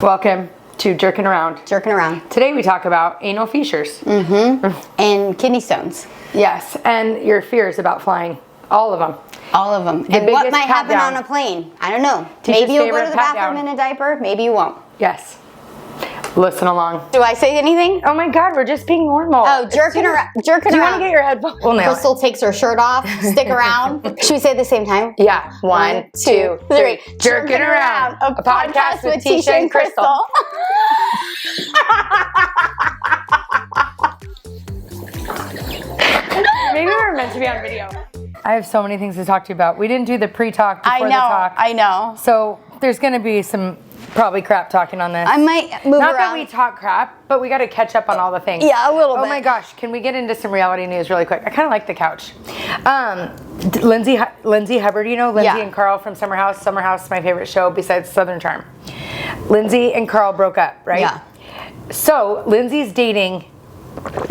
Welcome to Jerkin Around. Jerkin Around. Today we talk about anal fissures. And kidney stones. Yes, and your fears about flying. All of them. All of them. And what might happen on a plane? I don't know. Maybe you'll go to the bathroom in a diaper. Maybe you won't. Yes. Listen along. Do I say anything? Oh my God, we're just being normal. Oh, jerking around. Do you want to get your headphones? Crystal takes her shirt off. Stick around. Should we say it at the same time? Yeah. One, two, three. Jerkin Around. A podcast with Teisha and Crystal. Maybe we were meant to be on video. I have so many things to talk to you about. We didn't do the pre-talk before the talk. I know. So there's going to be some probably crap talking on this. I might move Not around. that we talk crap, but we got to catch up on all the things. Yeah, a little bit. Oh my gosh, can we get into some reality news really quick? I kind of like the couch. Lindsay Hubbard, you know Lindsay and Carl from Summer House. Summer House is my favorite show besides Southern Charm. Lindsay and Carl broke up, right? Yeah. So Lindsay's dating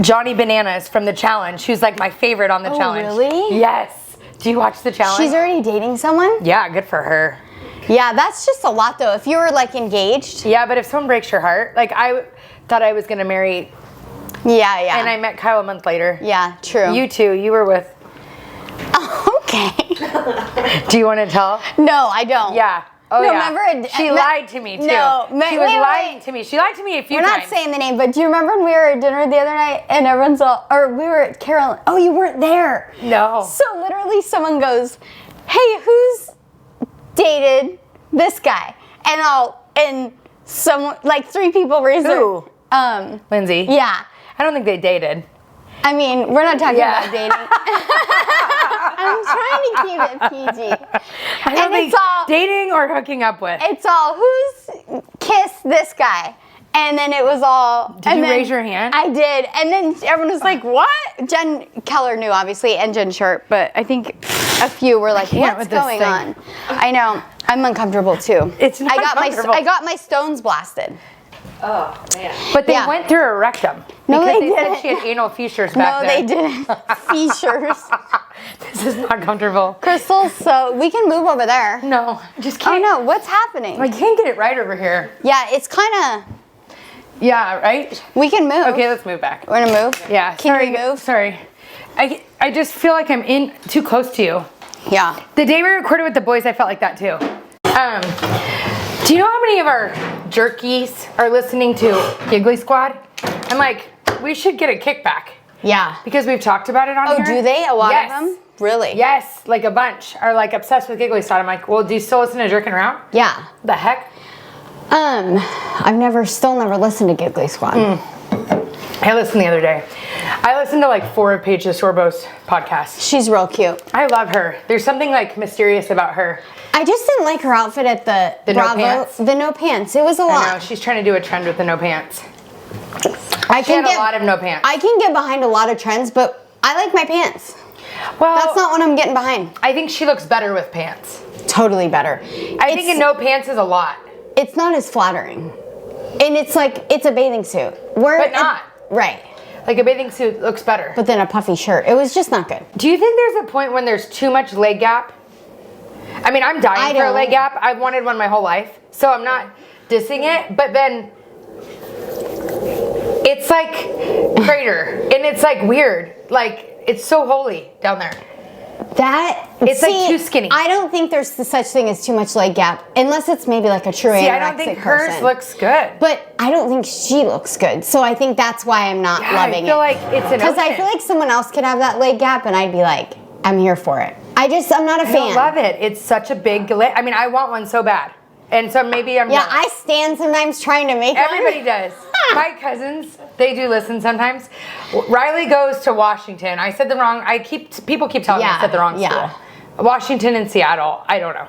Johnny Bananas from The Challenge, who's like my favorite on The Challenge. Really? Yes. Do you watch The Challenge? She's already dating someone? Yeah, good for her. Yeah, that's just a lot though. If you were like engaged. Yeah, but if someone breaks your heart, like I thought I was going to marry. Yeah. And I met Kyle a month later. Yeah, true. You too. You were with. Okay. Do you want to tell? No, I don't. Yeah. Oh, no, yeah. remember? She lied to me too. No, she was lying to me. She lied to me a few times. We're not saying the name, but do you remember when we were at dinner the other night and everyone's all, or we were at Carolyn? Oh, you weren't there. No. So literally someone goes, hey, who's dated this guy? And someone, like 3 people raised Who? their, Lindsay. Yeah. I don't think they dated. I mean, we're not talking about dating. I'm trying to keep it PG. I don't think dating or hooking up with. It's all, who's kissed this guy? And then it was all. Did you raise your hand? I did. And then everyone was like, what? Jen Keller knew, obviously, and Jen Sharp, but I think a few were like, what's going on? I know. I'm uncomfortable too. It's not comfortable. I got my stones blasted. Oh, man. But they went through her rectum. No, because they didn't. said she had anal fissures back then. No, they didn't. Fissures. This is not comfortable. Crystal, so we can move over there. No, just can't. Oh no, what's happening? I can't get it right over here. Yeah, it's kind of. Yeah, right? We can move. Okay, let's move back. We're gonna move? Yeah. Can we move? Sorry. I just feel like I'm in too close to you. Yeah. The day we recorded with the boys, I felt like that too. Do you know how many of our jerkies are listening to Giggly Squad? I'm like, we should get a kickback. Yeah. Because we've talked about it on here. Oh, do they? A lot of them? Really? Yes, like a bunch are like obsessed with Giggly Squad. I'm like, well, do you still listen to Jerkin Around? Yeah. The heck? I've still never listened to Giggly Squad. I listened the other day. I listened to like 4 of Paige Sorbo's podcasts. She's real cute. I love her. There's something like mysterious about her. I just didn't like her outfit at the no Bravo. pants? The no pants. It was a lot. I know, she's trying to do a trend with the no pants. She had a lot of no pants. I can get behind a lot of trends, but I like my pants. Well, that's not what I'm getting behind. I think she looks better with pants. Totally better. I think in no pants is a lot. It's not as flattering. And it's like, it's a bathing suit. But not. Right. Like a bathing suit looks better. But then a puffy shirt. It was just not good. Do you think there's a point when there's too much leg gap? I mean, I'm dying for a leg gap. I've wanted one my whole life. So I'm not dissing it. But then it's like crater. And it's like weird. Like it's so holy down there. It's like too skinny. I don't think there's such thing as too much leg gap. Unless it's maybe like a true anorexic person. I don't think hers looks good. But I don't think she looks good. So I think that's why I'm not loving it. I feel like it's an Because I feel like someone else could have that leg gap and I'd be like, I'm here for it. I'm not a fan. I love it. It's such a big leg. I mean, I want one so bad. And so maybe I'm not. I stand sometimes trying to make Everybody does. My cousins, they do listen sometimes. Riley goes to Washington. I said the wrong. People keep telling me I said the wrong school. Washington and Seattle. I don't know.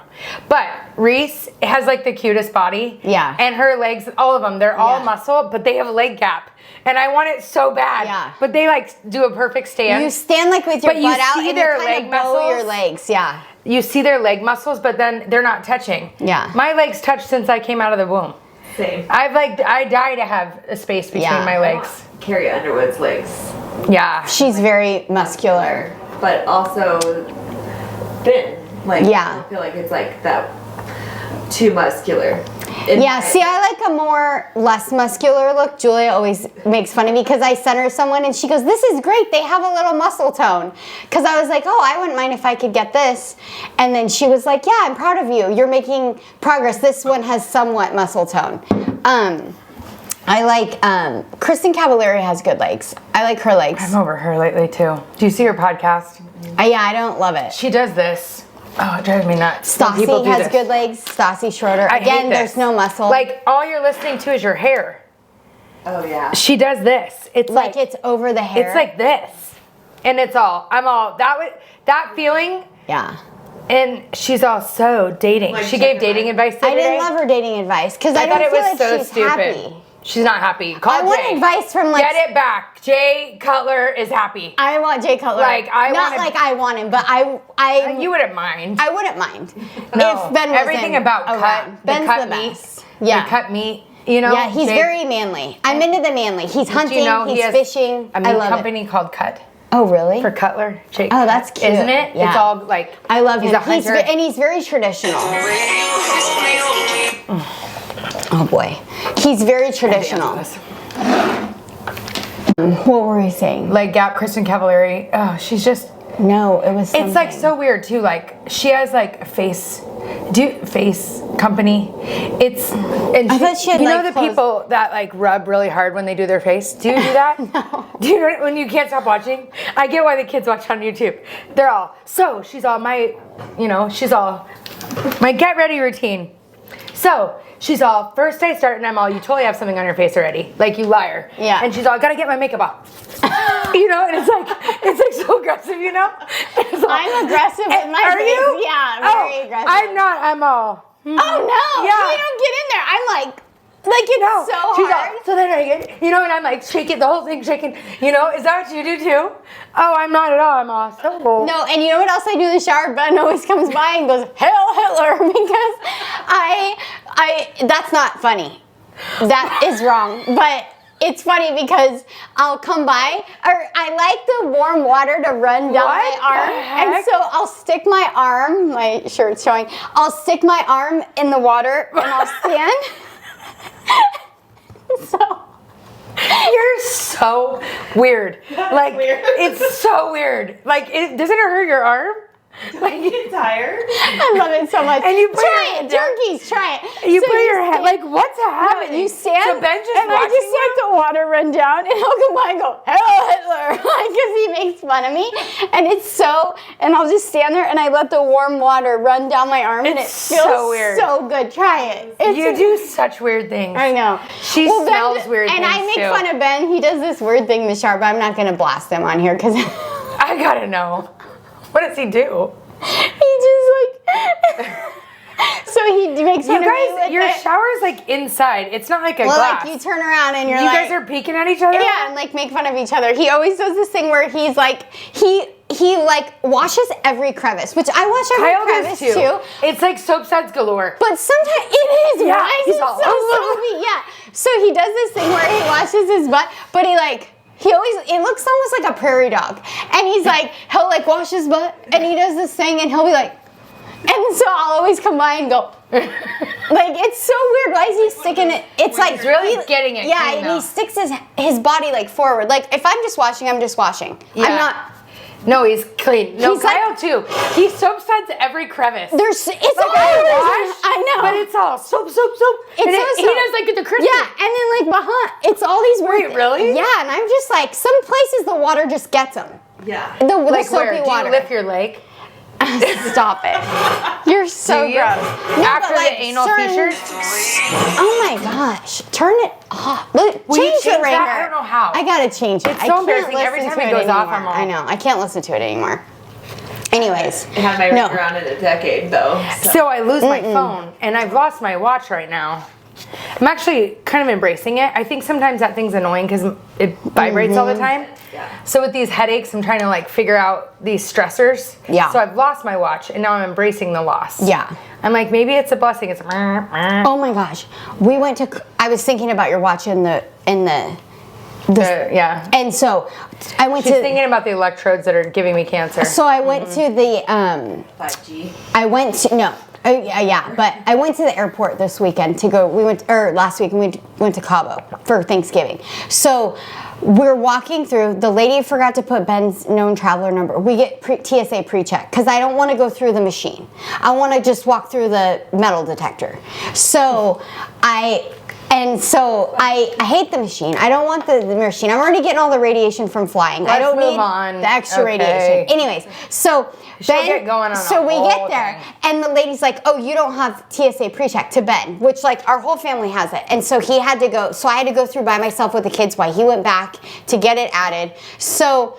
But Reese has like the cutest body. Yeah. And her legs, all of them, they're all muscle, but they have a leg gap. And I want it so bad. Yeah. But they like do a perfect stand. You stand like with your butt out and their you leg kind of bow muscles. your legs. Yeah. You see their leg muscles, but then they're not touching. Yeah. My legs touch since I came out of the womb. Same. I die to have a space between my legs. Carrie Underwood's legs. Yeah. She's very muscular. But also thin. Like, yeah. I feel like it's like that too muscular. Yeah, see, I like a less muscular look. Julia always makes fun of me because I sent her someone and she goes, this is great. They have a little muscle tone. Because I was like, oh, I wouldn't mind if I could get this. And then she was like, yeah, I'm proud of you. You're making progress. This one has somewhat muscle tone. I like, Kristen Cavallari has good legs. I like her legs. I'm over her lately too. Do you see her podcast? Yeah, I don't love it. She does this. Oh, it drives me nuts. Stassi has good legs. Stassi Schroeder. Again, there's no muscle. Like, all you're listening to is your hair. Oh, yeah. She does this. It's like it's over the hair. It's like this. And that feeling. Yeah. And she's also dating. Like, she gave dating advice the other day. I didn't love her dating advice because I thought don't it feel was like so she's stupid. happy. She's not happy. Call I want Jay. advice from like. Get it back. Jay Cutler is happy. I want Jay Cutler. Like I not like I want him, but I. You wouldn't mind. I wouldn't mind. No. If Ben was everything about cut. Ben's the cut the meat. best. Yeah. The cut meat. You know. Yeah, he's very manly. I'm into the manly. He's hunting. He's fishing. A meat company called Cut. Oh really? For Cutler. Jake. Oh, that's cute. Isn't it? Yeah. It's all like. I love him. He's a hunter. And he's very traditional. Oh boy, he's very traditional. What were we saying? Like Gap, Kristen Cavallari. Oh, she's just. No, it was. It's like so weird too. Like she has like a face company. I thought she had, you know like, the people that like rub really hard when they do their face. Do you do that? No. Do you know when you can't stop watching? I get why the kids watch on YouTube. They're all she's all my get ready routine. So she's all, first I start and I'm all, you totally have something on your face already. Like, you liar. Yeah. And she's all, I gotta get my makeup off. You know, and it's like so aggressive, you know? I'm aggressive with my Are face. you? Yeah, very aggressive. I'm not, I'm all. Oh no! Yeah. You don't get in there. I'm like it's so She's hard. all, so then I get, you know, and I'm like shaking, the whole thing shaking. You know, is that what you do too? Oh, I'm not at all. I'm all so. No, and you know what else I do in the shower? Ben always comes by and goes, "Hail Hitler," because that's not funny. That is wrong, but. It's funny because I'll come by, or I like the warm water to run down my arm, and so I'll stick my arm, my shirt's showing, I'll stick my arm in the water and I'll stand. So. You're so weird. Like, it's so weird. Like, doesn't it hurt your arm? Like, you get tired? I love it so much. And you put try it, Jerkies, try it. You put your head, like, what's happening? No, you stand, so Ben's just and I just let the water run down, and he'll come by and go, "Hello, Hitler," because he makes fun of me, and and I'll just stand there, and I let the warm water run down my arm, and it feels so weird. So good. Try it. You do such weird things. I know. She smells weird and things, I make too. fun of Ben. He does this weird thing in the shower, but I'm not going to blast him on here, because... I gotta know. What does he do? He just like so he makes fun of me with your shower's like inside. It's not like a glass. glass. Like you turn around and you guys are peeking at each other? Yeah, and like make fun of each other. He always does this thing where he's like he like washes every crevice, which I wash every crevice too. It's like soap suds galore. But sometimes it is. Yeah, Why is he's it all, so soapy? Yeah. So he does this thing where he washes his butt, but it looks almost like a prairie dog. And he's like, he'll like wash his butt and he does this thing and he'll be like, and so I'll always come by and go, like, it's so weird. Why is he sticking it? It's like, he's really getting it. Yeah, clean, and though. he sticks his body like forward. Like, if I'm just washing, I'm just washing. Yeah. I'm not. No, he's clean. No, He's Kyle too. He soap suds every crevice. It's like all I know. But it's all soap. He does like the Christmas. Yeah, and then like behind, it's all these weird. Wait, really? Yeah, and I'm just like, some places the water just gets them. Yeah. The Like soapy where? water. Do you lift your leg? Stop it. You're so Do you? gross. No, After but, like, the anal fissures? Oh my gosh. Turn it off. Change you change the ringer. that? I don't know how. I gotta change it. It's so embarrassing. Every time it goes off, I'm all... I know. I can't listen to it anymore. Anyways. I had my ring around in a decade, though. So I lose my phone, and I've lost my watch right now. I'm actually kind of embracing it. I think sometimes that thing's annoying because it vibrates all the time. Yeah. So with these headaches, I'm trying to like figure out these stressors. Yeah. So I've lost my watch, and now I'm embracing the loss. Yeah. I'm like, maybe it's a blessing. It's Oh my gosh. I was thinking about your watch in the yeah. and so I went She's to thinking about the electrodes that are giving me cancer. So I went to the 5G. I went to Yeah, but I went to the airport this weekend last week, and we went to Cabo for Thanksgiving. So we're walking through, the lady forgot to put Ben's known traveler number. We get TSA pre-check, because I don't want to go through the machine. I want to just walk through the metal detector. So I hate the machine. I don't want the machine. I'm already getting all the radiation from flying. I don't need the extra radiation. Anyways, so we get there, and the lady's like, "Oh, you don't have TSA pre-check," to Ben, which like our whole family has it, and so he had to go. So I had to go through by myself with the kids while he went back to get it added. So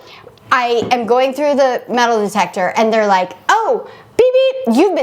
I am going through the metal detector, and they're like, "Oh, beep beep, you've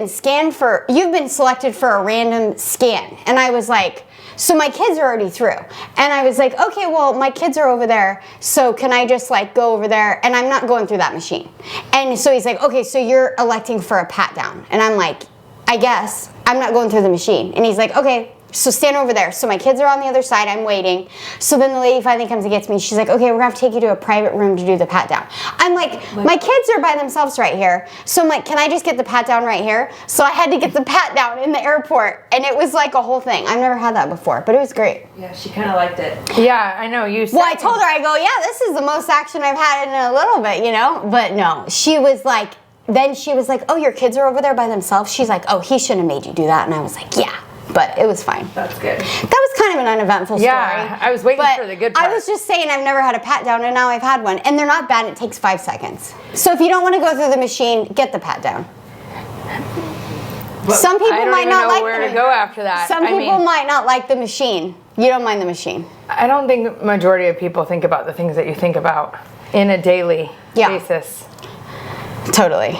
been selected for a random scan," and I was like. So my kids are already through. And I was like, okay, well, my kids are over there, so can I just like go over there? And I'm not going through that machine. And so he's like, okay, so you're electing for a pat down. And I'm like, I guess. I'm not going through the machine. And he's like, okay, so stand over there. So my kids are on the other side, I'm waiting. So then the lady finally comes and gets me. She's like, okay, we're gonna have to take you to a private room to do the pat down. I'm like, my kids are by themselves right here. So I'm like, can I just get the pat down right here? So I had to get the pat down in the airport. And it was like a whole thing. I've never had that before, but it was great. Yeah, she kind of liked it. Yeah, I know. You said. Well, I told her, I go, yeah, this is the most action I've had in a little bit, you know? But no, she was like, then she was like, oh, your kids are over there by themselves? She's like, oh, he shouldn't have made you do that. And I was like, yeah. But it was fine. That's good. That was kind of an uneventful story. Yeah, I was waiting for the good part. I was just saying I've never had a pat down, and now I've had one. And they're not bad. It takes 5 seconds. So if you don't want to go through the machine, get the pat down. But some people might not like where to go after that. Some people might not like the machine. You don't mind the machine. I don't think majority of people think about the things that you think about in a daily basis. Totally.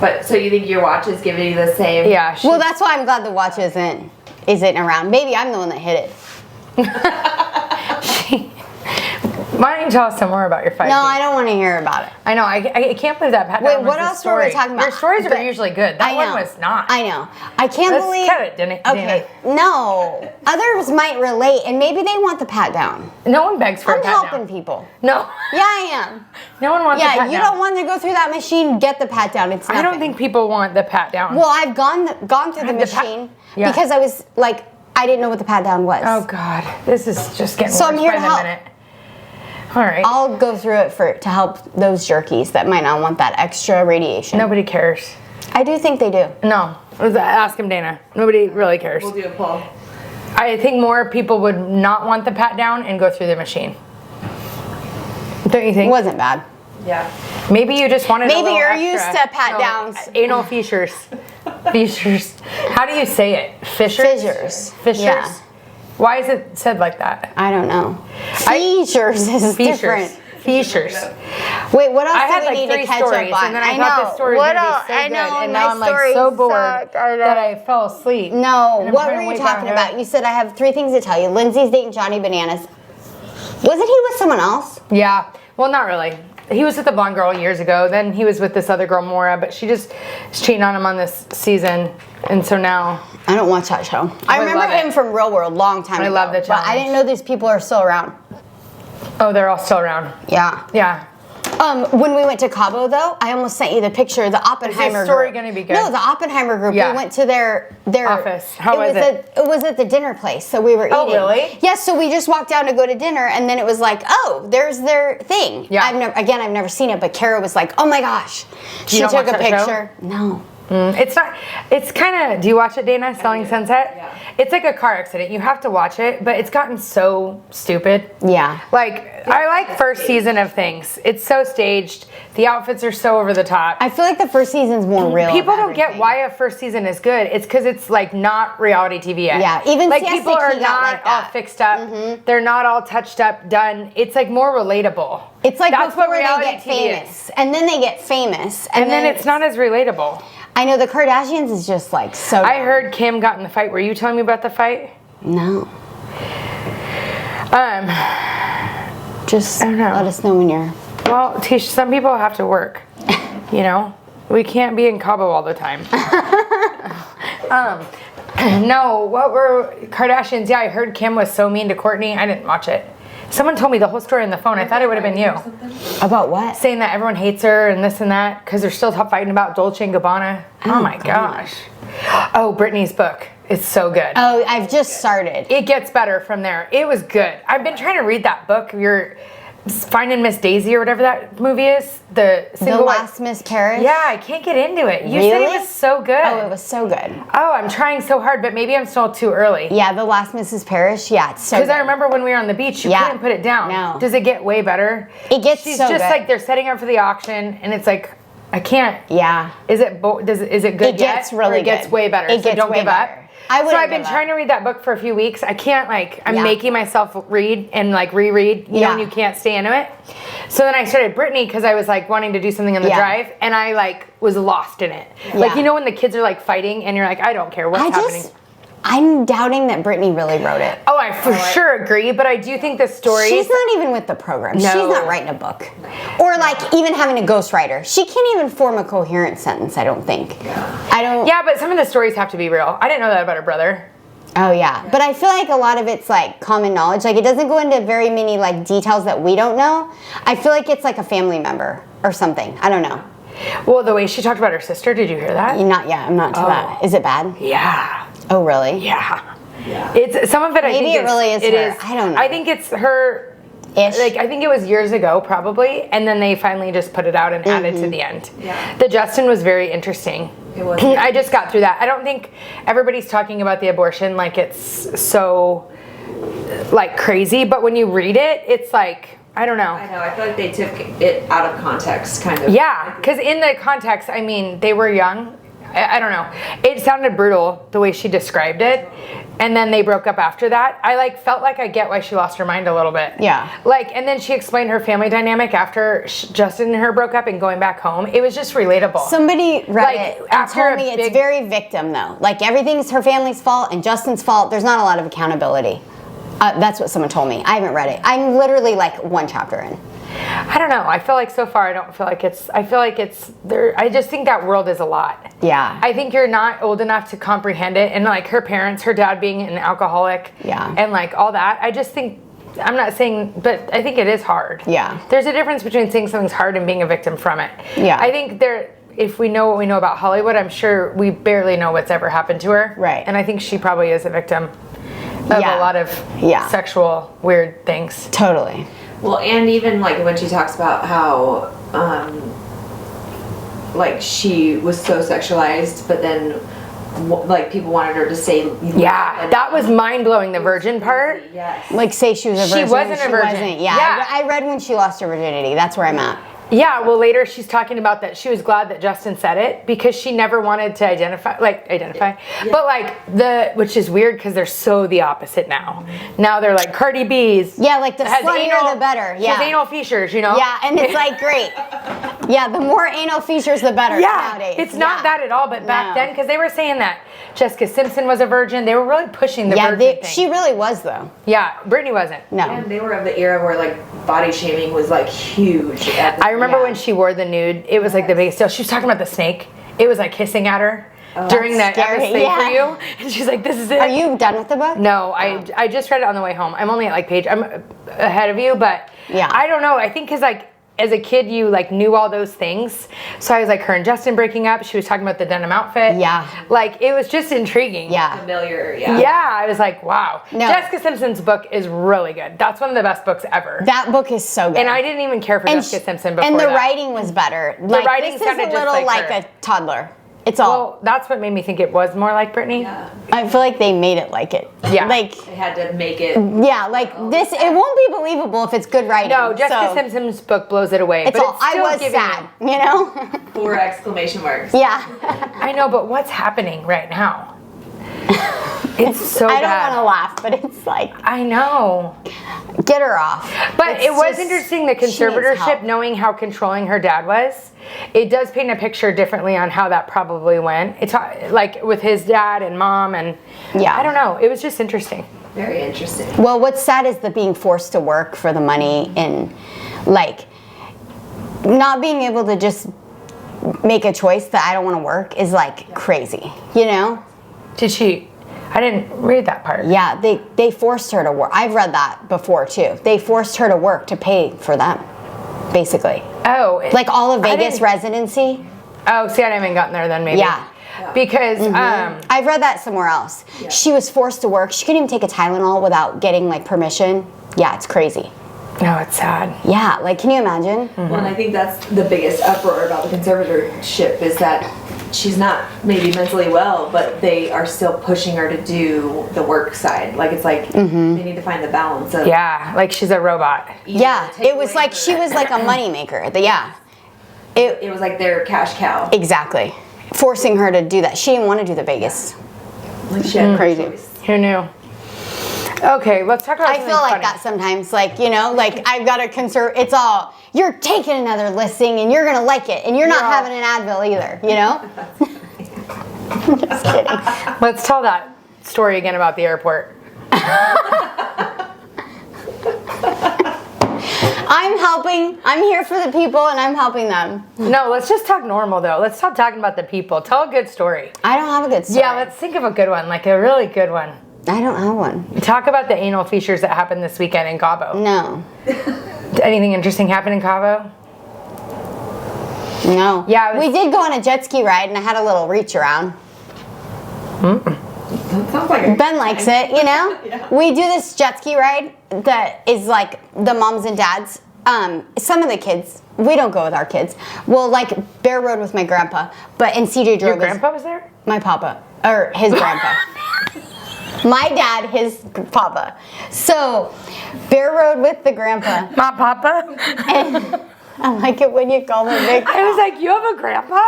But so you think your watch is giving you the same? Yeah. Well, that's why I'm glad the watch isn't around. Maybe I'm the one that hit it. Why don't you tell us some more about your fight? No, I don't want to hear about it. I know. I can't believe that. Wait, what else were we talking about? Your stories are usually good. That one was not. I know. I can't believe. Let's cut it, Dana. Okay. No. Others might relate, and maybe they want the pat down. No one begs for a pat down. I'm helping people. No. Yeah, I am. No one wants the pat down. Yeah, you don't want to go through that machine, get the pat down. It's nothing. I don't think people want the pat down. Well, I've gone through the machine because I was like, I didn't know what the pat down was. Oh, God. This is just getting worse I'm here by to the help. minute. All right. I'll go through it to help those jerkies that might not want that extra radiation. Nobody cares. I do think they do. No. Ask him, Dana. Nobody really cares. We'll do a poll. I think more people would not want the pat down and go through the machine. Don't you think? It wasn't bad. Yeah. Maybe you just wanted a Maybe little you're extra. used to pat downs. Anal fissures. Fissures. How do you say it? Fissures? Fissures. Fissures? Yeah. Why is it said like that? I don't know. Fissures is different. Fissures. Wait, what else I do had we like need 3 to catch stories, up on? and then I thought this story was going to be so good, and now I'm like so bored that I fell asleep. No, what were you talking about? You said I have 3 things to tell you. Lindsay's dating Johnny Bananas. Wasn't he with someone else? Yeah. Well, not really. He was with the blonde girl years ago. Then he was with this other girl, Maura, but she just is cheating on him on this season. And so now... I don't watch that show. I remember him from Real World long time ago. I love the challenge. But I didn't know these people are still around. Oh, they're all still around. Yeah. Yeah. When we went to Cabo, though, I almost sent you the picture. The Oppenheimer Is this story group. going to be good? No, the Oppenheimer group. Yeah. We went to their office. How was it? It was at the dinner place, so we were eating. Oh, really? Yeah, so we just walked down to go to dinner, and then it was like, oh, there's their thing. Yeah. I've never seen it, but Kara was like, oh my gosh. She don't took watch a that picture. show? No. It's not, it's kind of, do you watch it, Dana? Selling Sunset? Yeah. It's like a car accident. You have to watch it, but it's gotten so stupid. Yeah. Like, I like first season of things. It's so staged. The outfits are so over the top. I feel like the first season's more real. People don't get why a first season is good. It's because it's like not reality TV yet. Yeah, even like Siesta people are Key got not like that. all fixed up. They're not all touched up, done. It's like more relatable. It's like that's before what they reality get TV famous. is. And then they get famous. And then it's not as relatable. I know the Kardashians is just like so. I heard Kim got in the fight. Were you telling me about the fight? No. Just I don't know. let us know when you're. Well, Teisha, some people have to work. You know, we can't be in Cabo all the time. No, what were Kardashians? Yeah, I heard Kim was so mean to Kourtney. I didn't watch it. Someone told me the whole story on the phone. I thought it would have been you. About what? Saying that everyone hates her and this and that because they're still fighting about Dolce & Gabbana. Oh my gosh. Oh, Brittany's book. It's so good. Oh, I've just started. It gets better from there. It was good. I've been trying to read that book. You're Finding Miss Daisy or whatever that movie is. The Last Miss Paris? Yeah, I can't get into it. You really? said it was so good. Oh, it was so good. Oh, I'm trying so hard, but maybe I'm still too early. Yeah, The Last Mrs. Parrish. Yeah, it's so good. Because I remember when we were on the beach, you couldn't put it down. No. Does it get way better? It gets She's so just good. like, they're setting up for the auction, and it's like, I can't. Yeah. Is it good It gets yet? really Or it gets good. way better. It So gets don't way give better. up. So I've been trying to read that book for a few weeks. I can't I'm making myself read and reread, you know, and you can't stay into it. So then I started Brittany because I was wanting to do something on the drive, and I was lost in it. Yeah. You know when the kids are fighting and you're I don't care what's happening. I'm doubting that Brittany really wrote it. Oh, I for sure agree, but I do think the story. She's not even with the program. No. She's not writing a book. Or even having a ghostwriter. She can't even form a coherent sentence, I don't think. I don't. Yeah, but some of the stories have to be real. I didn't know that about her brother. Oh, yeah. But I feel like a lot of it's common knowledge. It doesn't go into very many details that we don't know. I feel like it's a family member or something. I don't know. Well, the way she talked about her sister, did you hear that? Not yet. I'm not to that. Is it bad? Yeah. Oh, really? Yeah. It's some of it. I think it really is her. I don't know. I think it's her. Ish. I think it was years ago, probably, and then they finally just put it out and added to the end. Yeah. The Justin was very interesting. It was. I just got through that. I don't think everybody's talking about the abortion like it's so crazy, but when you read it, it's I don't know. I know. I feel like they took it out of context, kind of. Yeah, because in the context, I mean, they were young. I don't know. It sounded brutal the way she described it, and then they broke up after that. I felt like I get why she lost her mind a little bit. Yeah. And then she explained her family dynamic after Justin and her broke up and going back home. It was just relatable. Somebody read it and after told me it's very victim though. Everything's her family's fault and Justin's fault. There's not a lot of accountability. That's what someone told me. I haven't read it. I'm literally one chapter in. I don't know. I feel like so far I don't feel like it's. I feel like it's there. I just think that world is a lot. Yeah. I think you're not old enough to comprehend it, and her parents, her dad being an alcoholic. Yeah. And all that. I just think. I'm not saying, but I think it is hard. Yeah. There's a difference between saying something's hard and being a victim from it. Yeah. I think if we know what we know about Hollywood, I'm sure we barely know what's ever happened to her. Right. And I think she probably is a victim of a lot of sexual weird things. Totally. Well, and even when she talks about how she was so sexualized, but then people wanted her to say that was mind-blowing, the virgin part. Yes. Say she was a virgin. She wasn't a virgin. Wasn't. Yeah. I read when she lost her virginity. That's where I'm at. Yeah, well, later she's talking about that she was glad that Justin said it because she never wanted to identify, but which is weird because they're so the opposite now. Now they're Cardi B's. Yeah, the sluttier the better. Yeah. She has anal features, you know? Yeah, and it's great. Yeah, the more anal features, the better nowadays. It's not that at all, but back then, because they were saying that Jessica Simpson was a virgin, they were really pushing the virgin thing. She really was, though. Yeah, Brittany wasn't. No. And they were of the era where body shaming was huge. I remember when she wore the nude, it was the biggest deal. She was talking about the snake. It was hissing at her during that episode for you. And she's like, this is it. Are you done with the book? No, I just read it on the way home. I'm only at page, I'm ahead of you, but I don't know. I think because as a kid, you knew all those things. So I was her and Justin breaking up. She was talking about the denim outfit. Yeah. It was just intriguing. Yeah. Familiar, Yeah, I was wow. No. Jessica Simpson's book is really good. That's one of the best books ever. That book is so good. And I didn't even care for Jessica Simpson before and the that. writing was better. The writing this sounded is a little just her. a toddler. It's all. Well, that's what made me think it was more like Brittany. Yeah. I feel like they made it like it. Yeah. They had to make it. Yeah, this. It won't be believable if it's good writing. No, Jessica Simpson's book blows it away. It's but all. It's still I was sad. You know. 4 exclamation marks. Yeah. I know, but what's happening right now? It's so I bad. don't want to laugh, but it's I know. Get her off. But it was interesting, the conservatorship, knowing how controlling her dad was. It does paint a picture differently on how that probably went. It's with his dad and mom and I don't know. It was just interesting. Very interesting. Well, what's sad is the being forced to work for the money and not being able to just make a choice that I don't want to work is crazy, you know? Did she? I didn't read that part. Yeah, they forced her to work. I've read that before too. They forced her to work to pay for them, basically. Oh. Like all of Vegas residency. Oh, see, I haven't gotten there then maybe. Yeah. Because I've read that somewhere else. Yeah. She was forced to work. She couldn't even take a Tylenol without getting like permission. Yeah, it's crazy. No, it's sad. Yeah, like can you imagine? Well, and I think that's the biggest uproar about the conservatorship is that she's not maybe mentally well, but they are still pushing her to do the work side. Like it's like they need to find the balance of like she's a robot. Yeah, it was like she was like a money maker. It was like their cash cow. Exactly. Forcing her to do that. She didn't want to do the Vegas. Like she had Crazy. no choice. Who knew? Okay, let's talk about I feel like that sometimes. Like, you know, like I've got to it's all, you're taking another listing and you're going to like it. And you're not having an Advil either, you know? Just kidding. Let's tell that story again about the airport. I'm here for the people and I'm helping them. No, let's just talk normal though. Let's stop talking about the people. Tell a good story. I don't have a good story. Yeah, let's think of a good one, like a really good one. I don't have one. Talk about the anal features that happened this weekend in Cabo. No. Anything interesting happen in Cabo? No. Yeah, we did go on a jet ski ride and I had a little reach around. That sounds like Ben likes it, you know? Yeah. We do this jet ski ride that is like the moms and dads. Some of the kids, we don't go with our kids. We'll like Bear Road with my grandpa, and CJ drove. Your grandpa was there? My papa, or his grandpa. My dad, his papa. So, Bear Road with the grandpa. My papa? And I like it when you call him big. I was like, you have a grandpa?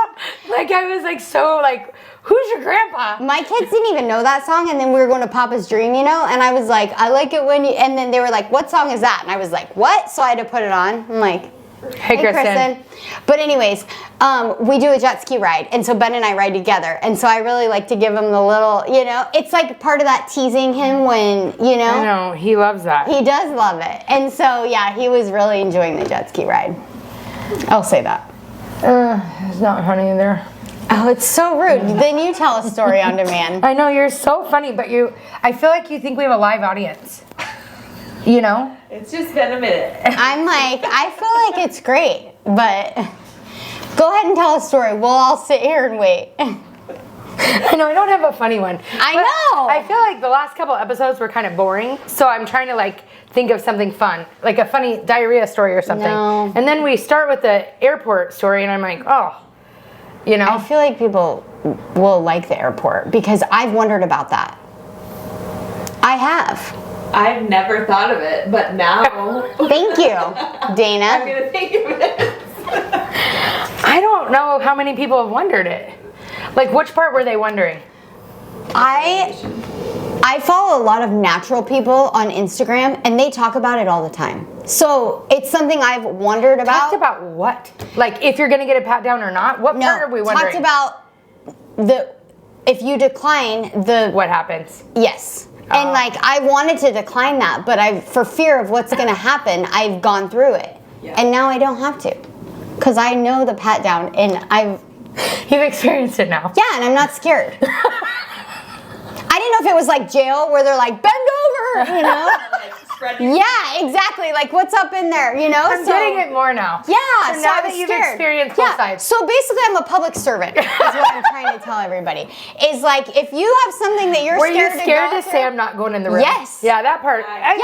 Like, I was like, so like, who's your grandpa? My kids didn't even know that song, and then we were going to Papa's Dream, you know? And I was like, I like it when you, and then they were like, what song is that? And I was like, what? So I had to put it on. I'm like, hey Kristen. But anyways, we do a jet ski ride, and so Ben and I ride together. And so I really like to give him the little, you know, it's like part of that teasing him when, you know. I know, he loves that. He does love it. And so, yeah, he was really enjoying the jet ski ride. I'll say that. It's not funny either. Oh, it's so rude. Then you tell a story on demand. I know, you're so funny, but I feel like you think we have a live audience. You know? It's just been a minute. I'm like, I feel like it's great, but go ahead and tell a story. We'll all sit here and wait. I know, I don't have a funny one. I know. I feel like the last couple episodes were kind of boring, so I'm trying to like think of something fun, like a funny diarrhea story or something. No. And then we start with the airport story, and I'm like, oh, you know? I feel like people will like the airport because I've wondered about that. I have. I've never thought of it, but now Thank you, Dana. I'm gonna think of it. I don't know how many people have wondered it. Like, which part were they wondering? I follow a lot of natural people on Instagram, and they talk about it all the time. So it's something I've wondered about. Talked about what? Like, if you're gonna get a pat down or not? What part are we wondering? Talked about if you decline what happens? Yes. And like I wanted to decline that, but for fear of what's going to happen, I've gone through it. Yeah. And now I don't have to. Cuz I know the pat down and you've experienced it now. Yeah, and I'm not scared. I didn't know if it was like jail where they're like bend over, you know? Yeah, exactly. Like what's up in there, you know? I'm getting it more now. Yeah, so now that you've experienced both sides. So basically I'm a public servant is what I'm trying to tell everybody. Is like if you have something that you're Were scared you scared to through, say I'm not going in the room? Yes. Yeah, that part. I'm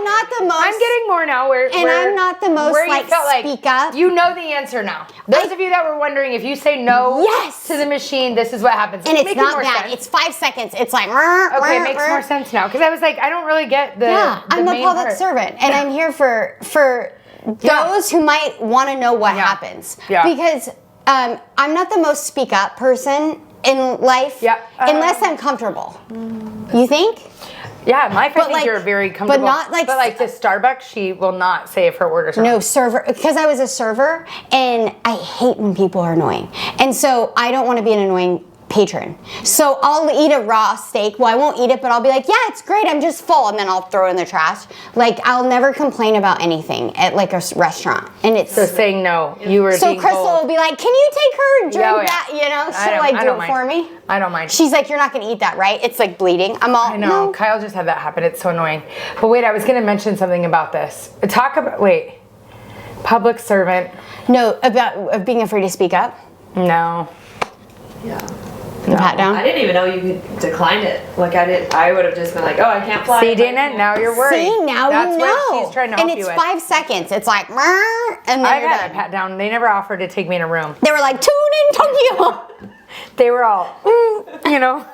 not the most. I'm getting more now I'm not the most like speak up. You know the answer now. Those of you that were wondering, if you say no to the machine, this is what happens. And it's not bad. It's 5 seconds. It's like okay, it makes more sense now. Because I was like, I don't really get the I'm a public servant, and I'm here for those who might want to know what happens. Yeah. Because I'm not the most speak up person in life unless I'm comfortable. You think? Yeah, in life I think you're very comfortable. But not like the Starbucks, she will not say if her orders are no server, because I was a server and I hate when people are annoying. And so I don't want to be an annoying patron. So I'll eat a raw steak. Well, I won't eat it, but I'll be like, yeah, it's great. I'm just full. And then I'll throw it in the trash. Like, I'll never complain about anything at like a restaurant. And it's So saying no, you were so being Crystal bold. will be like, can you take her and drink Yeah, oh, yeah. that? You know, I she'll don't- like I do don't it mind. for me. I don't mind. She's like, you're not gonna eat that, right? It's like bleeding. I'm all, I know. no. Kyle just had that happen. It's so annoying. But wait, I was going to mention something about this. Public servant. No, about being afraid to speak up. No. Yeah. The pat down. I didn't even know you could decline it. Like I would have just been like, oh, I can't fly. See, Dana, now you're worried. See, now That's you know. what she's trying to help and you it's with. 5 seconds. It's like, "Mrr," and then I've you're had done. a pat down. They never offered to take me in a room. They were like, tune in Tokyo. They were all, you know,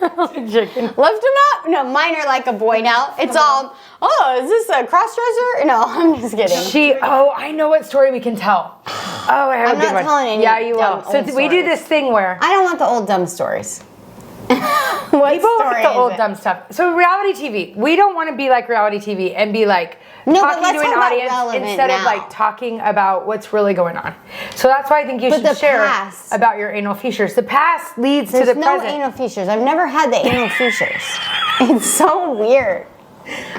chicken. Lift them up. No, mine are like a boy now. It's all, oh, is this a cross-dresser? No, I'm just kidding. I know what story we can tell. Oh, I have I'm a good not one. telling any Yeah, you dumb will. So old we do stories. this thing where I don't want the old dumb stories. What people story like the is old it? dumb stuff. So reality TV, we don't want to be like reality TV and be like No, but talking let's to an talk about audience relevant instead of now. like talking about what's really going on. So that's why I think you But should the share past- about your anal fissures. The past leads There's to the no present. anal fissures. I've never had the anal fissures. It's so weird.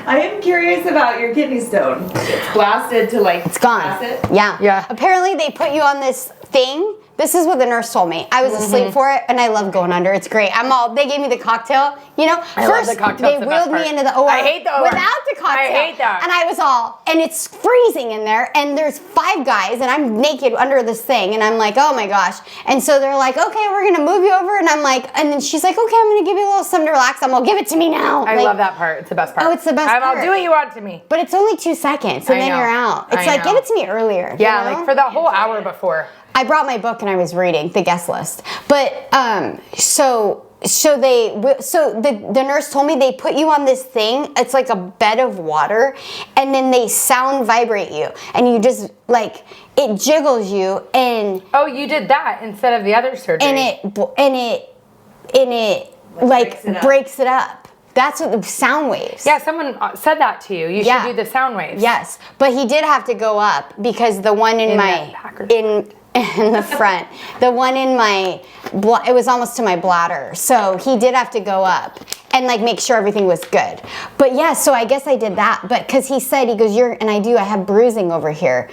I am curious about your kidney stone. It's blasted to like. It's gone. It. Yeah. Yeah. Apparently they put you on this thing. This is what the nurse told me. I was asleep for it, and I love going under. It's great. They gave me the cocktail. You know, I love first the cocktail. they It's the best wheeled me part. into the OR. I hate the OR. Without the cocktail. I hate that. And I was all, and it's freezing in there, and there's 5 guys, and I'm naked under this thing, and I'm like, oh my gosh. And so they're like, okay, we're gonna move you over, and I'm like, and then she's like, okay, I'm gonna give you a little something to relax. I'm gonna give it to me now. I Like, love that part. It's the best part. Oh, it's the best I'll part. do what you want to me. But it's only 2 seconds, and I then know. you're out. It's I like, know. give it to me earlier. Yeah, you know? like for the whole hour before. I brought my book and I was reading the guest list. But so the nurse told me they put you on this thing. It's like a bed of water, and then they sound vibrate you, and you just like it jiggles you, and Oh, you did that instead of the other surgery. it like breaks it up. breaks it up. That's what the sound waves. Yeah, someone said that to you. You Yeah. should do the sound waves. Yes, but he did have to go up because the one in In my the back or- in the front, the one in my it was almost to my bladder, so he did have to go up and like make sure everything was good. But yeah, so I guess I did that, but because he said, he goes, I have bruising over here.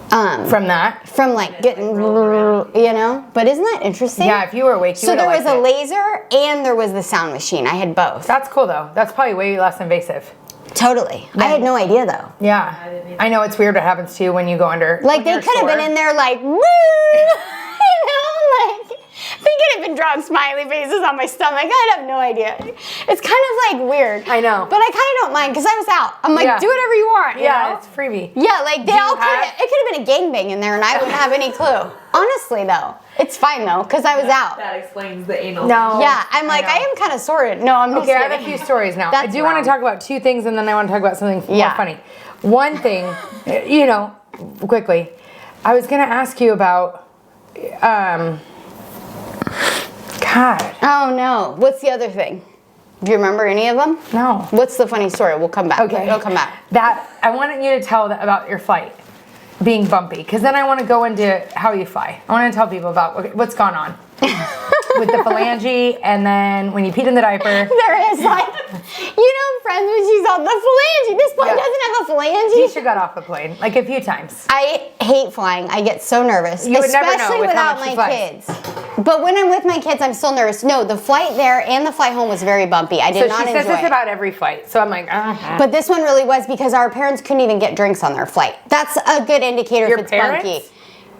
From that. From like getting, you know, but isn't that interesting? Yeah, if you were awake, you So would there have was a liked it. laser and there was the sound machine. I had both. That's cool though. That's probably way less invasive. Totally. I had no idea though. Yeah. I know it's weird what happens to you when you go under. Like when they you're could have been sore. in there like, woo, you know, like they could have been drawing smiley faces on my stomach. I have no idea. It's kind of like weird. I know. But I kind of don't mind because I was out. I'm like, Yeah. do whatever you want. You Yeah, know? it's freebie. Yeah, like they Do you all could have, have- it could have been a gangbang in there and I wouldn't have any clue. Honestly though, it's fine though because I was out. That explains the anal. No. Yeah, I'm like, know. I am kind of sorted. No, I'm just Okay, I have a kidding. few stories now. That's I do want wrong. to talk about 2 things and then I want to talk about something more Yeah. funny. One thing, you know, quickly, I was going to ask you about, God, Oh no, what's the other thing? Do you remember any of them? no. What's the funny story? We'll come back. Okay. It'll come back. That, I wanted you to tell about your flight being bumpy, because then I want to go into how you fly. I want to tell people about what's gone on. With the phalange, and then when you peed in the diaper. There is like, you know, friends when she's on the phalange. This plane Yeah. doesn't have a phalange. Teisha got off a plane like a few times. I hate flying. I get so nervous, You would never know especially with how without much she my flies. kids. But when I'm with my kids, I'm still nervous. No, the flight there and the flight home was very bumpy. I did So not she enjoy says this it. about every flight. So I'm like, But this one really was because our parents couldn't even get drinks on their flight. That's a good indicator Your if it's parents? bumpy.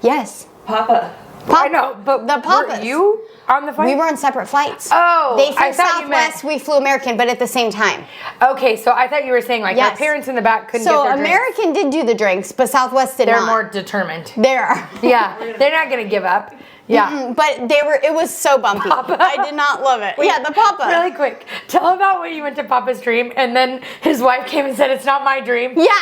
Yes. Papa. I know, but the were Papas. you on the flight? We were on separate flights. Oh, They flew I thought you meant- Southwest, we flew American, but at the same time. Okay, so I thought you were saying like our Yes. parents in the back couldn't So get their drinks. American did do the drinks, but Southwest did They're not. more determined. There. Yeah, they're not gonna give up. Yeah. But it was so bumpy. I did not love it. Yeah, the Papa. Really quick, tell about when you went to Papa's Dream and then his wife came and said it's not my dream. Yeah.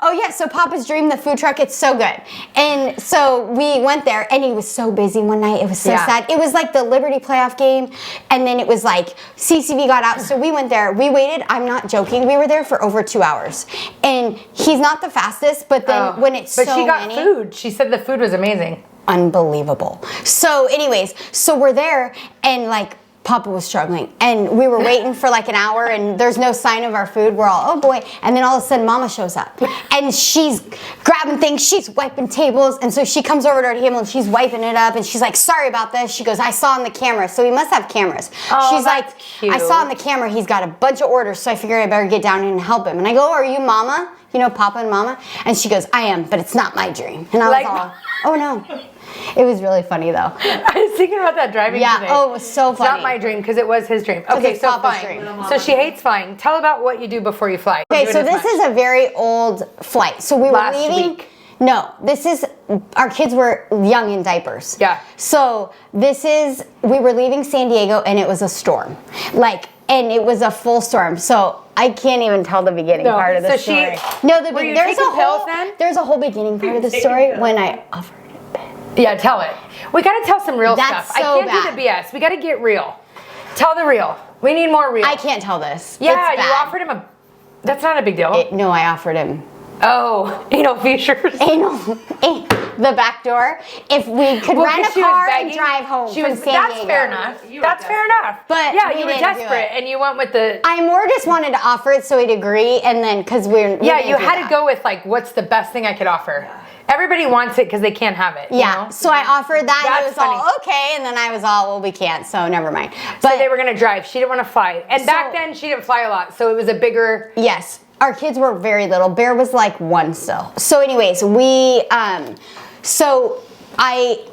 Oh yeah, so Papa's Dream, the food truck, it's so good. And so we went there and he was so busy one night. It was so Yeah. sad. It was like the Liberty playoff game and then it was like CCV got out. So we went there. We waited, I'm not joking, we were there for over 2 hours. And he's not the fastest, but then when it's But so she got many, food. She said the food was amazing. unbelievable. So anyways, so we're there and like Papa was struggling, and we were waiting for like an hour, and there's no sign of our food. We're all, oh boy. And then all of a sudden Mama shows up, and she's grabbing things, she's wiping tables, and so she comes over to our table and she's wiping it up, and she's like, sorry about this. She goes, I saw on the camera. So we must have cameras. Oh, she's like, cute. I saw on the camera he's got a bunch of orders, so I figured I better get down and help him. And I go, are you Mama? You know, Papa and Mama? And she goes, I am, but it's not my dream. And I was all, oh no. It was really funny though. I was thinking about that driving today. Oh, it was so funny. It's not my dream because it was his dream. Okay, it's so Papa's flying. dream. So she hates flying. Tell about what you do before you fly. Okay, so this is a very old flight. So we were Last leaving. week. No, this is, our kids were young in diapers. Yeah. So we were leaving San Diego and it was a storm. And it was a full storm. So I can't even tell the beginning part of the story. There's a whole beginning part of the story when I offered it bed. Yeah, tell it. We got to tell some real That's stuff. so I can't do the BS. We got to get real. Tell the real. We need more real. I can't tell this. Yeah, It's you bad. offered him that's not a big deal. No, I offered him. Oh, anal fissures. The back door. If we could rent a car and drive home from San Diego. That's fair enough. That's fair enough. But yeah, we you were didn't do desperate it. and you went with the. I more just wanted to offer it so he'd agree, and then because we're Yeah, you had to go with like, what's the best thing I could offer? Yeah. Everybody wants it because they can't have it. Yeah, you know? so I offered that, and it was funny. all okay, and then I was all, well, we can't, so never mind. But so they were gonna drive. She didn't want to fly, and back then she didn't fly a lot, so it was a bigger. Yes, our kids were very little. Bear was like 1 still. So, anyways,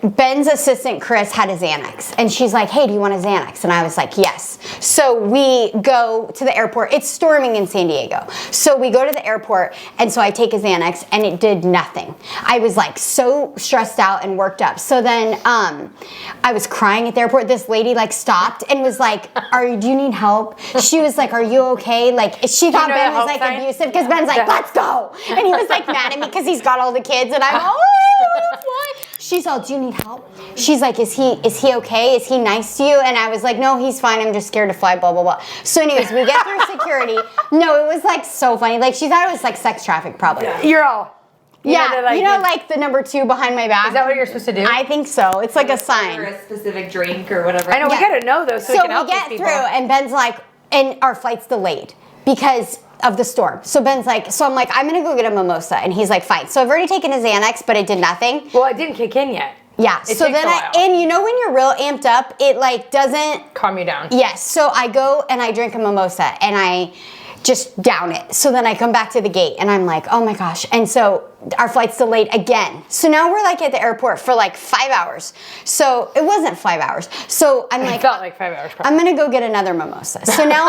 Ben's assistant Chris had a Xanax, and she's like, hey, do you want a Xanax? And I was like, yes. So we go to the airport. It's storming in San Diego. So we go to the airport, and so I take a Xanax, and it did nothing. I was like so stressed out and worked up. So then I was crying at the airport. This lady like stopped and was like, do you need help? She was like, are you okay? Like, she thought Ben was like abusive because Ben's like, let's go. And he was like mad at me because he's got all the kids, and I'm all, what? She's all, do you need help? She's like, is he okay? Is he nice to you? And I was like, no, he's fine. I'm just scared to fly, blah, blah, blah. So anyways, we get through security. No, it was like so funny. Like she thought it was like sex traffic probably. Yeah. You're all. Like the number 2 behind my back. Is that what you're supposed to do? I think so. It's like a sign. Or a specific drink or whatever. I know, we got to know those so we can help these people. So we get through, and Ben's like, and our flight's delayed because of the storm. So Ben's like, so I'm like, I'm gonna go get a mimosa, and he's like, fine. So I've already taken his Xanax, but it did nothing. Well, it didn't kick in yet. Yeah. It so takes then a while. and you know when you're real amped up, it like doesn't calm you down. Yes. So I go and I drink a mimosa and I just down it. So then I come back to the gate and I'm like, oh my gosh. And so our flight's delayed again. So now we're like at the airport for like 5 hours. So it wasn't 5 hours. So I'm like, it felt like 5 hours. Probably. I'm gonna go get another mimosa. So now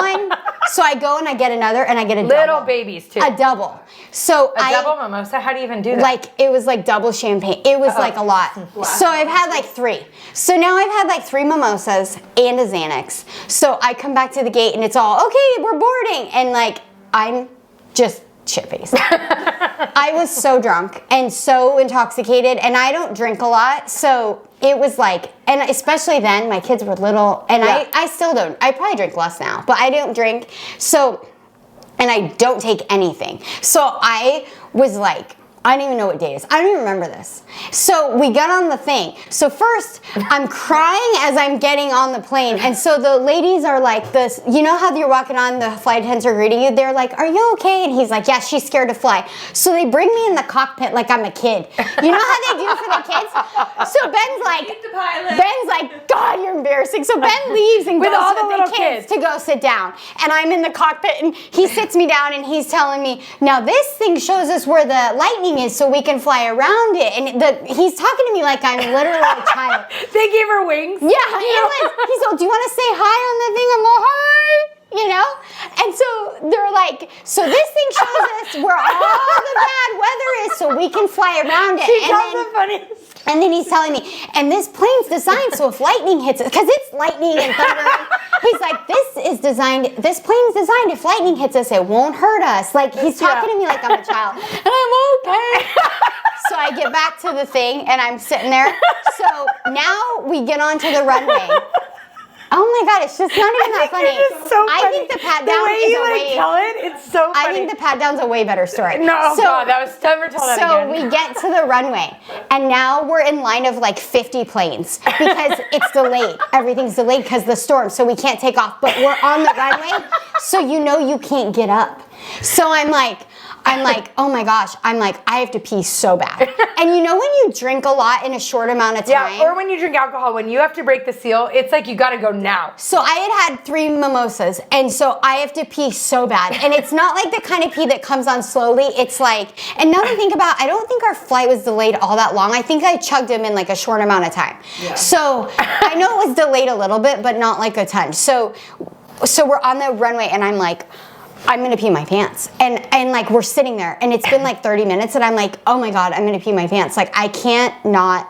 so I go and I get another and I get a little double. babies too. A double. So a double mimosa? How do you even do that? Like it was like double champagne. It was like a lot. So I've had like 3. So now I've had like 3 mimosas and a Xanax. So I come back to the gate and it's all, okay, we're boarding. And like, I'm just shit-faced. I was so drunk and so intoxicated, and I don't drink a lot, so it was like, and especially then, my kids were little, and I still don't. I probably drink less now, but I don't drink, so, and I don't take anything. So I was like, I don't even know what day it is. I don't even remember this. So we got on the thing. So first, I'm crying as I'm getting on the plane. And so the ladies are like this, you know how you're walking on, the flight attendants are greeting you? They're like, are you okay? And he's like, yeah, she's scared to fly. So they bring me in the cockpit like I'm a kid. You know how they do for the kids? So Ben's like, God, you're embarrassing. So Ben leaves and with goes all the with little the kids to kids go sit down. And I'm in the cockpit and he sits me down and he's telling me, now this thing shows us where the lightning is so we can fly around it. And he's talking to me like I'm literally a child. They gave her wings. Yeah, he's like, do you want to say hi on the thing? I'm all, hi. You know? And so they're like, so this thing shows us where all the bad weather is so we can fly around it. And then he's telling me, and this plane's designed so if lightning hits it, because it's lightning and thunder, he's like, this plane's designed, if lightning hits us, it won't hurt us. Like, he's talking to me like I'm a child. And I'm okay. So I get back to the thing, and I'm sitting there. So now we get onto the runway. Oh my god, it's just not even that funny. It's just so funny. I think the pat down the way is you a way. tell it, it's so funny. I think the pat down's a way better story. No, so, God, that was never tell that So again. we get to the runway, and now we're in line of like 50 planes because it's delayed. Everything's delayed because of the storm, so we can't take off. But we're on the runway, so you can't get up. So I'm like, oh my gosh, I have to pee so bad. And you know when you drink a lot in a short amount of time? Yeah, or when you drink alcohol, when you have to break the seal, it's like you gotta go now. So I had 3 mimosas, and so I have to pee so bad. And it's not like the kind of pee that comes on slowly. It's like, and now that I think about it, I don't think our flight was delayed all that long. I think I chugged him in like a short amount of time. Yeah. So I know it was delayed a little bit, but not like a ton. So we're on the runway, and I'm like, I'm gonna pee my pants. And like we're sitting there, and it's been like 30 minutes, and I'm like, oh my God, I'm gonna pee my pants. Like I can't not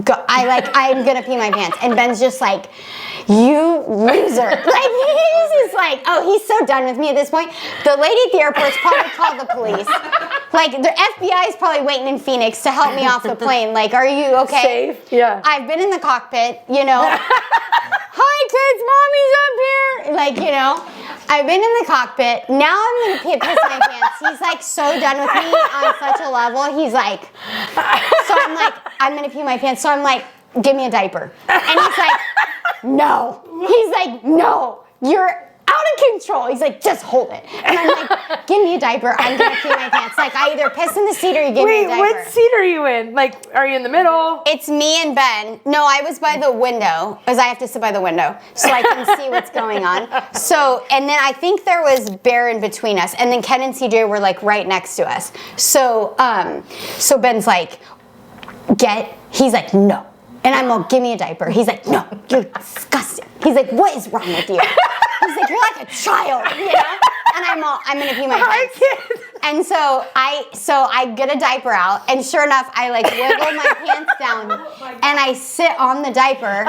go. I'm gonna pee my pants. And Ben's just like, you loser. Like he's just like, oh, he's so done with me at this point. The lady at the airport's probably called the police. Like the FBI is probably waiting in Phoenix to help me off the plane. Like, are you okay? Safe, yeah. I've been in the cockpit, you know. Hi kids, mommy's up here. Like, you know, I've been in the cockpit. Now I'm gonna piss my pants. He's like so done with me on such a level. He's like, so I'm like, I'm gonna pee my pants. So I'm like, give me a diaper. And he's like, no. He's like, no, you're out of control. He's like, just hold it. And I'm like, give me a diaper. I'm gonna pee my pants. Like I either piss in the seat or you give me a diaper. Wait, what seat are you in? Like, are you in the middle? It's me and Ben. No, I was by the window, because I have to sit by the window so I can see what's going on. So, and then I think there was Bear in between us, and then Ken and CJ were like right next to us. So, so Ben's like, he's like, no. And I'm all, give me a diaper. He's like, no, you're disgusting. He's like, what is wrong with you? He's like, you're like a child, you know? And I'm all, I'm gonna pee my pants. And so I get a diaper out, and sure enough, I like wiggle my pants down, and I sit on the diaper, and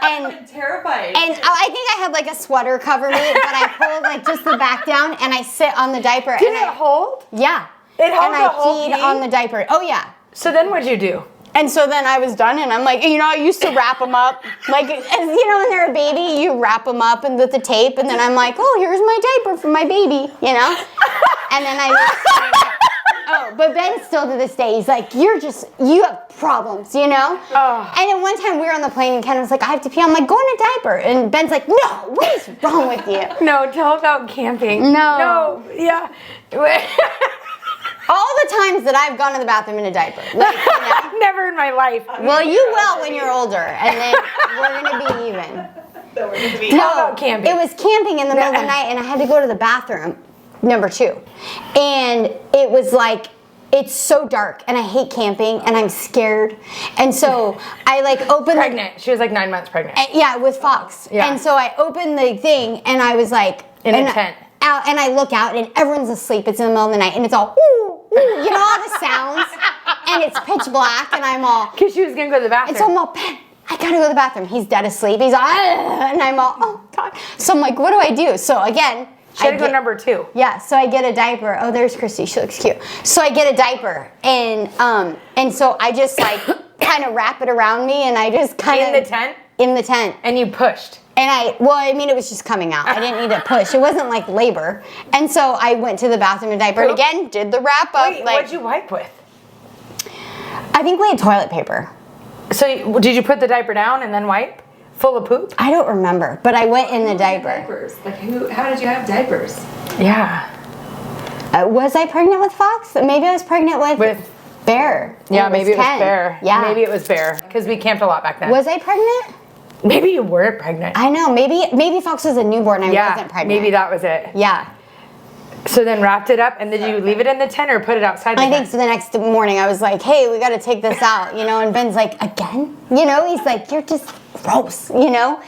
I'm terrified. And I think I had like a sweater cover me, but I pulled like just the back down, and I sit on the diaper. Did it hold? Yeah. It held and the I whole peed pee? on the diaper. Oh yeah. So then what'd you do? And so then I was done, and I'm like, you know, I used to wrap them up. Like, as, you know, when they're a baby, you wrap them up and with the tape, and then I'm like, oh, here's my diaper for my baby, you know? And then but Ben still to this day, he's like, you have problems, you know? Oh. And then one time we were on the plane, and Ken was like, I have to pee. I'm like, go in a diaper. And Ben's like, no, what is wrong with you? No, tell about camping. No. Yeah. All the times that I've gone to the bathroom in a diaper. Like, you know? Never in my life. Well, you will when you're older, and then we're going to be even. Tell about camping. It was camping in the middle of the night, and I had to go to the bathroom, number 2. And it was like, it's so dark, and I hate camping, and I'm scared. And so I like opened Pregnant. She was like 9 months pregnant. yeah, with Fox. Yeah. And so I opened the thing, and I was like... In a tent. And I look out, and everyone's asleep. It's in the middle of the night, and it's all, ooh, ooh, you know, all the sounds, and it's pitch black, and I'm all... Because she was going to go to the bathroom. And so I'm all, Ben, I gotta go to the bathroom. He's dead asleep. He's all, and I'm all, oh, God. So I'm like, what do I do? So again... She had to go number 2. Yeah, so I get a diaper. Oh, there's Christy. She looks cute. So I get a diaper, and so I just, like, kind of wrap it around me, and I just kind of... In the tent? In the tent. And you pushed. And it was just coming out. I didn't need to push. It wasn't like labor. And so I went to the bathroom in a diaper, and again, did the wrap up. Wait, what'd you wipe with? I think we had toilet paper. So did you put the diaper down and then wipe? Full of poop? I don't remember, but I went in the diaper. Diapers. Like how did you have diapers? Yeah. Was I pregnant with Fox? Maybe I was pregnant with Bear. Yeah, maybe it was Bear. Yeah. Maybe it was Bear, because we camped a lot back then. Was I pregnant? Maybe you were pregnant. I know. Maybe Fox was a newborn and I wasn't pregnant. Maybe that was it. Yeah. So then wrapped it up, and did you leave it in the tent or put it outside the tent? I think so. The next morning I was like, hey, we got to take this out, you know, and Ben's like, again? You know, he's like, you're just gross, you know?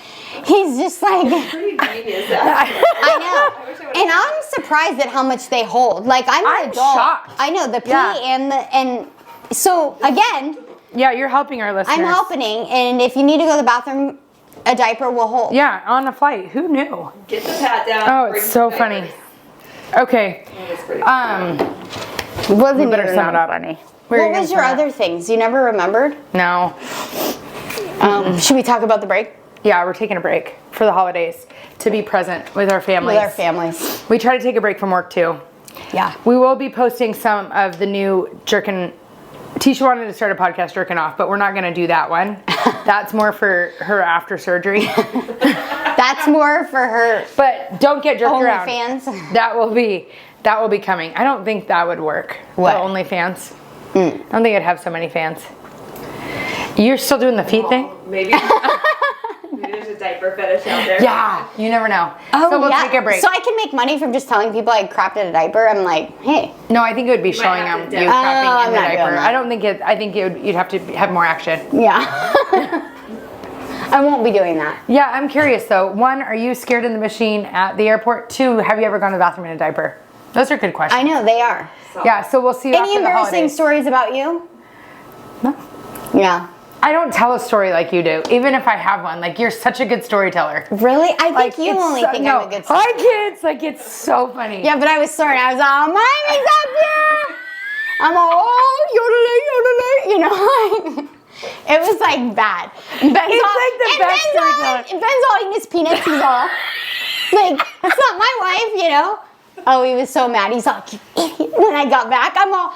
He's just like... Pretty genius. I know. And I'm surprised at how much they hold. Like, I'm an adult. Shocked. I know, the pee and so, again... Yeah, you're helping our listeners. I'm helping, and if you need to go to the bathroom, a diaper will hold. Yeah, on a flight. Who knew? Get the pat down. Oh, it's so funny. Okay. That's pretty Wasn't better sound out funny. What was your other things? You never remembered? No. Should we talk about the break? Yeah, we're taking a break for the holidays to be present with our families. With our families. We try to take a break from work too. Yeah. We will be posting some of the new Jerkin. Teisha wanted to start a podcast, Jerkin Off, but we're not going to do that one. That's more for her after surgery. That's more for her. But don't get jerked around. OnlyFans. That will be coming. I don't think that would work. What? The OnlyFans. I don't think I'd have so many fans. You're still doing the feet thing? Maybe. Maybe there's a diaper fetish out there. Yeah, you never know. Oh, so we'll yeah. take a break. So I can make money from just telling people I crapped at a diaper. I'm like, hey. No, I think it would be showing have them to you dip. crapping I'm in the not doing diaper. that. I don't think it. I think you'd have to have more action. Yeah. I won't be doing that. Yeah, I'm curious though. 1, are you scared in the machine at the airport? 2, have you ever gone to the bathroom in a diaper? Those are good questions. I know, they are. Yeah, so we'll see you Any after the embarrassing holidays. stories about you? No. Yeah. I don't tell a story like you do, even if I have one. Like, you're such a good storyteller. Really? I Like, think you it's only so- think no. I'm a good story. Hi, kids! Like, it's so funny. Yeah, but I was snoring. I was all, Mommy's up here. I'm all, oh, yodeling, yodeling. You know, like, it was like bad. Ben's It's all, like the and best storyteller. Ben's all eating his peanuts. He's all, like, that's not my wife, you know? Oh, he was so mad. He's all, you idiot. When I got back, I'm all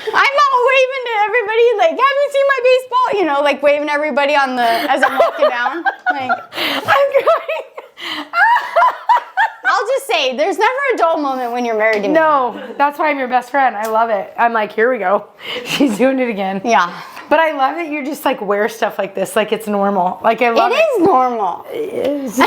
waving to everybody, like, have you seen my baseball? You know, like waving everybody on the, as I'm walking down. Like, I'm going. I'll just say, there's never a dull moment when you're married to me. No, that's why I'm your best friend. I love it. I'm like, here we go. She's doing it again. Yeah. But I love that you just like wear stuff like this, like it's normal. Like I love it. It is normal. It is.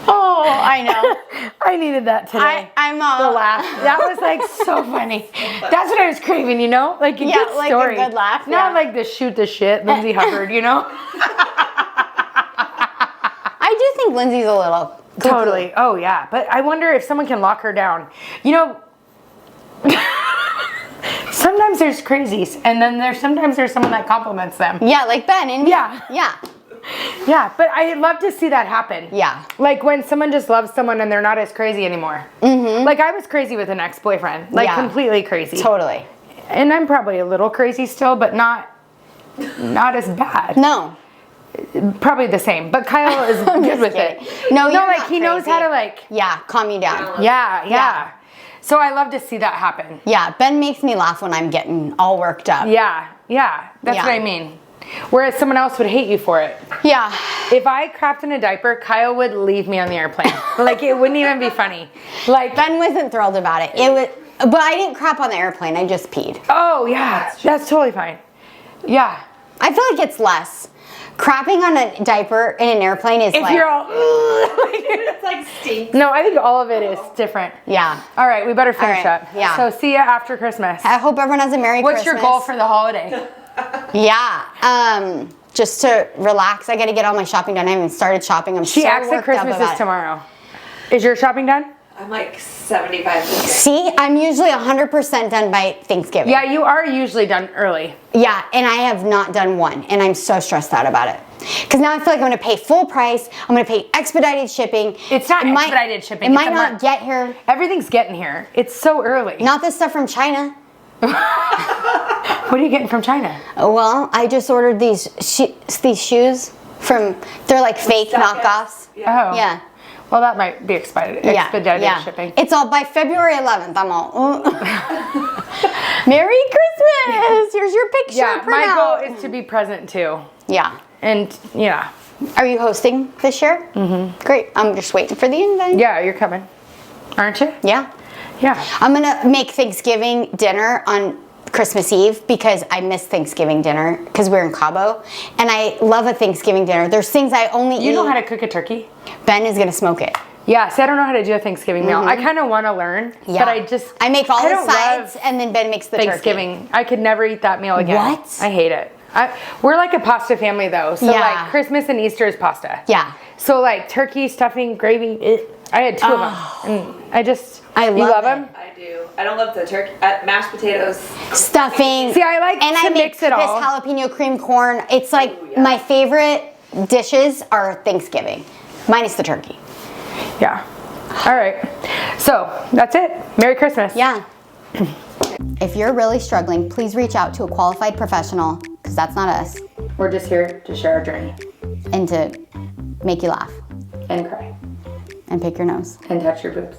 Oh, I know. I needed that today. I'm the laugh. That was like so funny. That's what I was craving, you know? Like a good like story. a good laugh. Not Yeah. like the shoot the shit, Lindsay Hubbard, you know? I do think Lindsay's a little cuckoo. Totally. Oh yeah. But I wonder if someone can lock her down. You know, sometimes there's crazies, and then sometimes there's someone that compliments them. Yeah, like Ben and me. Yeah. Yeah. Yeah, but I love to see that happen. Yeah. Like when someone just loves someone and they're not as crazy anymore. Mm-hmm. Like I was crazy with an ex-boyfriend. Like completely crazy. Totally. And I'm probably a little crazy still, but not as bad. No. Probably the same. But Kyle is good with kidding. it. No, you're like not he knows crazy. how to like. Yeah, calm you down. Yeah. So I love to see that happen. Yeah, Ben makes me laugh when I'm getting all worked up. Yeah. That's Yeah. what I mean. Whereas someone else would hate you for it. Yeah. If I crapped in a diaper, Kyle would leave me on the airplane. Like it wouldn't even be funny. Like Ben wasn't thrilled about it. It was, but I didn't crap on the airplane. I just peed. oh yeah, that's totally fine. Yeah. I feel like it's less. Crapping on a diaper in an airplane is If like, you're all It's like stinks. no, I think all of it is different. yeah. All right, we better finish All right, up. yeah. So see ya after Christmas. I hope everyone has a Merry What's Christmas. your goal for the holiday? Yeah. Just to relax. I got to get all my shopping done. I haven't started shopping. I'm She so acts like worked up Christmas about is it. tomorrow. Is your shopping done? I'm like 75%. See, I'm usually 100% done by Thanksgiving. Yeah, you are usually done early. Yeah, and I have not done one, and I'm so stressed out about it. Because now I feel like I'm going to pay full price. I'm going to pay expedited shipping. It's not expedited shipping. It It's might a not month. get here. Everything's getting here. It's so early. Not this stuff from China. What are you getting from China? Well, I just ordered these shoes from. They're like fake knockoffs. Yeah. Oh. Yeah. Well, that might be expedited shipping. It's all by February 11th. I'm all. Merry Christmas! Here's your picture. Yeah, my printout. goal is to be present too. Yeah. And yeah. Are you hosting this year? Mm-hmm. Great. I'm just waiting for the invite. Yeah, you're coming. Aren't you? Yeah. Yeah. I'm gonna make Thanksgiving dinner on Christmas Eve because I miss Thanksgiving dinner because we're in Cabo, and I love a Thanksgiving dinner. There's things I only eat. You know how to cook a turkey? Ben is gonna smoke it. Yeah, see, I don't know how to do a Thanksgiving meal. I kind of want to learn, but I make all the don't sides, love and then Ben makes the Thanksgiving. turkey. I could never eat that meal again. What? I hate it. We're like a pasta family though, so Yeah. like Christmas and Easter is pasta. Yeah. So like turkey, stuffing, gravy. I had 2 of them, and I you love love it. them. I do. I don't love the turkey. Mashed potatoes. Stuffing. See, I like and to I make mix it all. this jalapeno cream corn. It's like Ooh, yeah. my favorite dishes are Thanksgiving, minus the turkey. Yeah. All right. So that's it. Merry Christmas. Yeah. If you're really struggling, please reach out to a qualified professional, because that's not us, We're just here to share our journey and to make you laugh and cry and pick your nose. and touch your boobs.